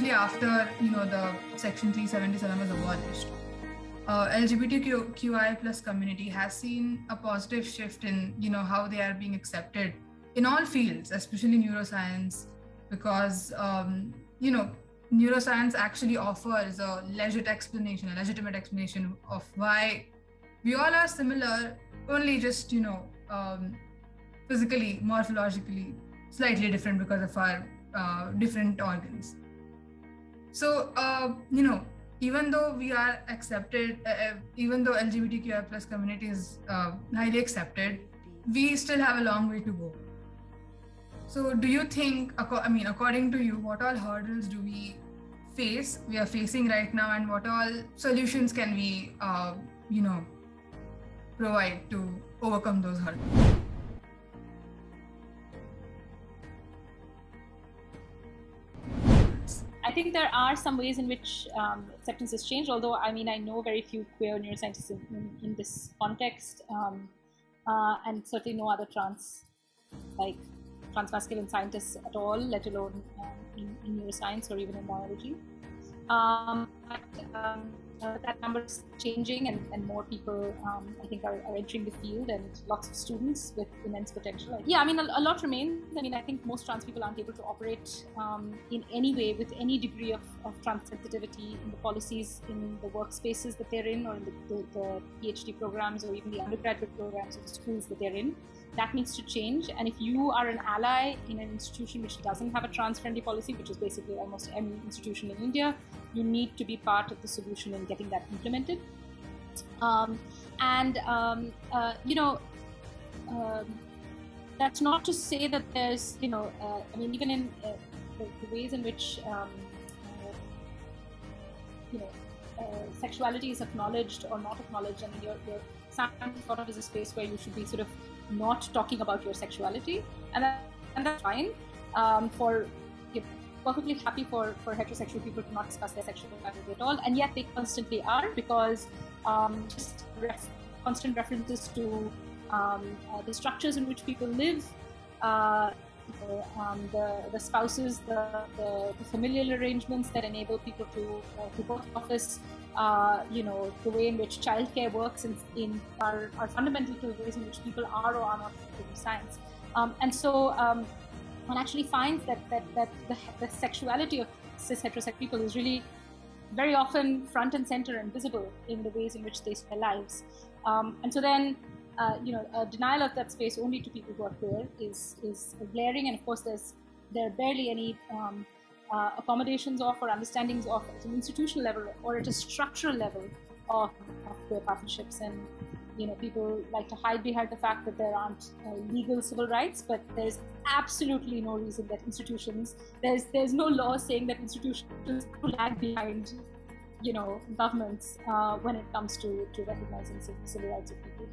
especially after the Section 377 was abolished. LGBTQIA plus community has seen a positive shift in how they are being accepted in all fields, especially neuroscience, because neuroscience actually offers a legitimate explanation of why we all are similar, only just physically, morphologically, slightly different because of our different organs. So even though we are accepted, even though LGBTQI plus community is highly accepted, we still have a long way to go. So do you think, according to you, what all hurdles do we are facing right now, and what all solutions can we provide to overcome those hurdles? I think there are some ways in which acceptance has changed, although I know very few queer neuroscientists in this context, and certainly no other transmasculine scientists at all, let alone in neuroscience or even in biology. That number is changing, and more people, I think, are entering the field, and lots of students with immense potential. Yeah, a lot remains. I think most trans people aren't able to operate in any way with any degree of trans sensitivity in the policies, in the workspaces that they're in, or in the PhD programs, or even the undergraduate programs of the schools that they're in. That needs to change. And if you are an ally in an institution which doesn't have a trans-friendly policy, which is basically almost any institution in India, you need to be part of the solution in getting that implemented. That's not to say that there's, even in the ways in which, sexuality is acknowledged or not acknowledged. Your science thought of as a space where you should be sort of not talking about your sexuality, and that's fine. Perfectly happy for heterosexual people to not discuss their sexuality at all, and yet they constantly are, because constant references to the structures in which people live, the spouses, the familial arrangements that enable people to go to office, the way in which childcare works are fundamental to the ways in which people are or are not doing science. And so one actually finds that the sexuality of cis heterosexual people is really very often front and center and visible in the ways in which they spend their lives. And so then, a denial of that space only to people who are queer is glaring, and of course there are barely any accommodations of or understandings of at an institutional level or at a structural level of queer partnerships. And people like to hide behind the fact that there aren't legal civil rights, but there's absolutely no reason that institutions, there's no law saying that institutions lag behind governments when it comes to recognizing civil rights of people.